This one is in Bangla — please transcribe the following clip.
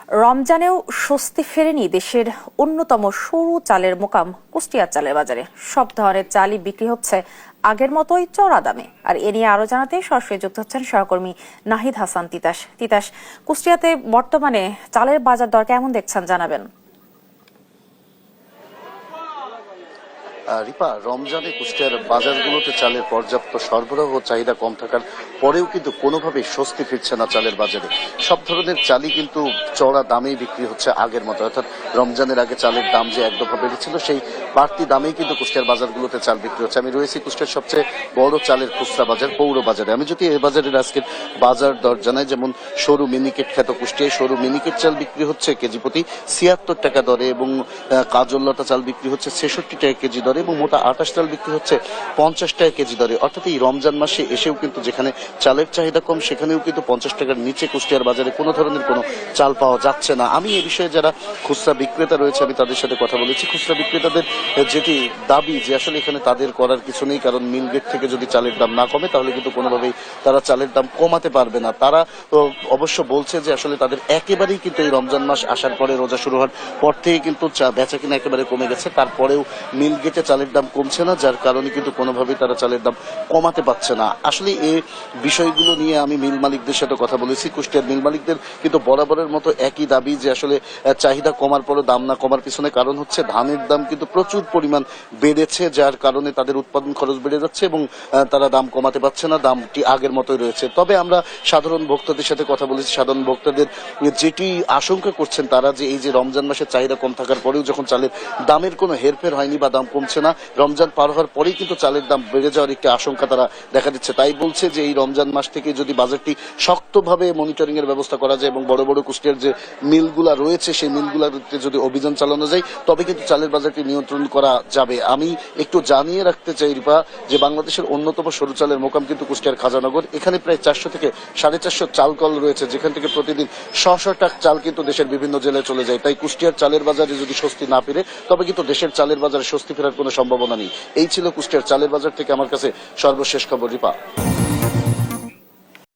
রমজানেও স্বস্তি ফেরেনি দেশের অন্যতম সরু চালের মোকাম কুষ্টিয়ার চালের বাজারে। সব ধরনের চালই বিক্রি হচ্ছে আগের মতোই চড়া দামে। আর এ নিয়ে আরো জানাতে সরাসরি যুক্ত হচ্ছেন সহকর্মী নাহিদ হাসান তিতাস। কুষ্টিয়াতে বর্তমানে চালের বাজার দর কেমন দেখছেন জানাবেন। রিপা, রমজানে কুষ্টিয়ার বাজারগুলোতে চালের পর্যাপ্ত সরবরাহ ও চাহিদা কম থাকার পরেও কিন্তু কোনোভাবেই স্বস্তি ফিরছে না চালের বাজারে। সব ধরনের চালই কিন্তু চড়া দামেই বিক্রি হচ্ছে আগের মতো, অর্থাৎ রমজানের আগে চালের দাম যে এক দফা বেড়েছিল সেই বাড়তি দামেই কিন্তু কুষ্টিয়ার বাজারগুলোতে চাল বিক্রি হচ্ছে। আমি রয়েছি কুষ্টিয়ার সবচেয়ে বড় চালের খুচরা বাজার পৌর বাজারে। আমি যদি এই বাজারের আজকের বাজার দর জানাই, যেমন সরু মিনিকেট খ্যাত কুষ্টিয়ায় সরু মিনিকেট চাল বিক্রি হচ্ছে কেজি প্রতি ৭৬ টাকা দরে এবং কাজললতা চাল বিক্রি হচ্ছে ৬৬ টাকা কেজি দরে এবং মোটা ২৮ চাল বিক্রি হচ্ছে ৫০ টাকা কেজি দরে। অর্থাৎ এই রমজান মাসে এসেও কিন্তু যেখানে চালের চাহিদা কম সেখানেও কিন্তু ৫০ টাকার নিচে কুষ্টিয়ার বাজারে কোনো ধরনের কোনো চাল পাওয়া যাচ্ছে না। আমি এই বিষয়ে যারা খুচরা বিক্রেতা রয়েছে আমি তাদের সাথে কথা বলেছি। খুচরা বিক্রেতাদের যেটি দাবি যে আসলে এখানে তাদের করার কিছু নেই, কারণ মিল গেট থেকে যদি চালের দাম না কমে তাহলে কিন্তু কোনোভাবেই তারা চালের দাম কমাতে পারবে না। তারা অবশ্য বলছে যে আসলে তাদের একেবারেই কিন্তু এই রমজান মাস আসার পরে, রোজা শুরু হওয়ার পর থেকে কিন্তু বেচা কিনা একেবারে কমে গেছে, তারপরেও মিল গেটে চালের দাম কমছে না, যার কারণে কিন্তু কোনোভাবেই তারা চালের দাম কমাতে পারছে না। আসলে এই বিষয়গুলো নিয়ে আমি মিল মালিকদের সাথে কথা বলেছি। কুষ্টিয়ার মিল মালিকদের কিন্তু বরাবরের মতো একই দাবি যে আসলে চাহিদা কমার পরও দাম না কমার পিছনে কারণ হচ্ছে ধানের দাম কিন্তু প্রচুর পরিমাণ বেড়েছে, যার কারণে তাদের উৎপাদন খরচ বেড়ে যাচ্ছে এবং তারা দাম কমাতে পারছে না, দামটি আগের মতোই রয়েছে। তবে আমরা সাধারণ ভোক্তাদের সাথে কথা বলেছি। সাধারণ ভোক্তাদের যেটি আশঙ্কা করছেন তারা, যে এই যে রমজান মাসের চাহিদা কম থাকার পরেও যখন চালের দামের কোনো হেরফের হয়নি বা দাম কমছে না, রমজান পার হওয়ার পরেই কিন্তু চালের দাম বেড়ে যাওয়ার একটি আশঙ্কা তারা দেখা দিচ্ছে। তাই বলছে যে এই রমজান মাস থেকে যদি বাজারটি শক্তভাবে মনিটরিং এর ব্যবস্থা করা যায় এবং বড় বড় কুষ্টিয়ার যে মিলগুলা রয়েছে সেই মিলগুলোতে যদি অভিযান চালানো যায় তবে কিন্তু চালের বাজারটি নিয়ন্ত্রণ করা যাবে। আমি একটু জানিয়ে রাখতে চাই রিপা, যে বাংলাদেশের অন্যতম সরু চালের মোকাম কিন্তু কুষ্টিয়ার খাজানগর। এখানে প্রায় ৪০০ থেকে ৪৫০ চাল কল রয়েছে, যেখান থেকে প্রতিদিন ১০০ টাক চাল কিন্তু দেশের বিভিন্ন জেলায় চলে যায়। তাই কুষ্টিয়ার চালের বাজারে যদি স্বস্তি না ফিরে তবে কিন্তু দেশের চালের বাজারে স্বস্তি ফেরার কোনো সম্ভাবনা নেই। এই ছিল কুষ্টিয়ার চালের বাজার থেকে আমার কাছে সর্বশেষ খবর। রিপা।